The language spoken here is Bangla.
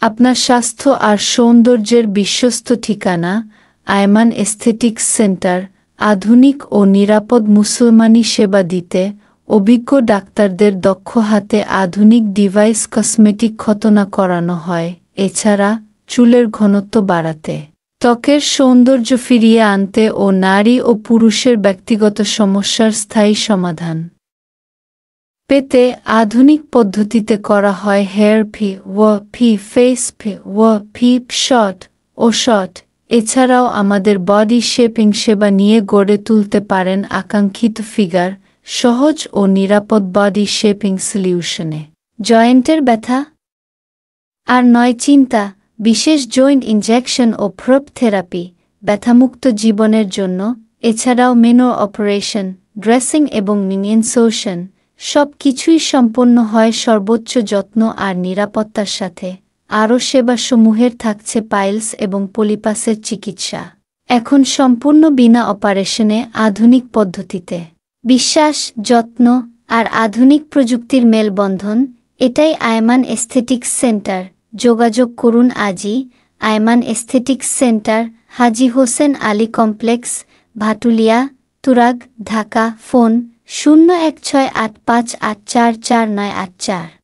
আপনার স্বাস্থ্য আর সৌন্দর্যের বিশ্বস্ত ঠিকানা আয়মান এস্থেটিক্স সেন্টার আধুনিক ও নিরাপদ মুসলমানি সেবা দিতে অভিজ্ঞ ডাক্তারদের দক্ষ হাতে আধুনিক ডিভাইস কসমেটিক খতনা করানো হয়। এছাড়া চুলের ঘনত্ব বাড়াতে, ত্বকের সৌন্দর্য ফিরিয়ে আনতে ও নারী ও পুরুষের ব্যক্তিগত সমস্যার স্থায়ী সমাধান পেতে আধুনিক পদ্ধতিতে করা হয় হেয়ার ফি ফেস ফি শট ও শট। এছাড়াও আমাদের বডি শেপিং সেবা নিয়ে গড়ে তুলতে পারেন আকাঙ্ক্ষিত ফিগার সহজ ও নিরাপদ বডি শেপিং সলিউশনে। জয়েন্টের ব্যথা আর নয় চিন্তা, বিশেষ জয়েন্ট ইনজেকশন ও প্রোপ থেরাপি ব্যথামুক্ত জীবনের জন্য। এছাড়াও মেনো অপারেশন, ড্রেসিং এবং ইনসোশন সব কিছুই সম্পন্ন হয় সর্বোচ্চ যত্ন আর নিরাপত্তার সাথে। আরও সেবাসমূহের থাকছে পাইলস এবং পলিপাসের চিকিৎসা, এখন সম্পূর্ণ বিনা অপারেশনে আধুনিক পদ্ধতিতে। বিশ্বাস, যত্ন আর আধুনিক প্রযুক্তির মেলবন্ধন, এটাই আয়মান এস্থেটিক্স সেন্টার। যোগাযোগ করুন আজই। আয়মান এস্থেটিক্স সেন্টার, হাজী হোসেন আলী কমপ্লেক্স, ভাটুলিয়া, তুরাগ, ঢাকা। ফোন 016858449484।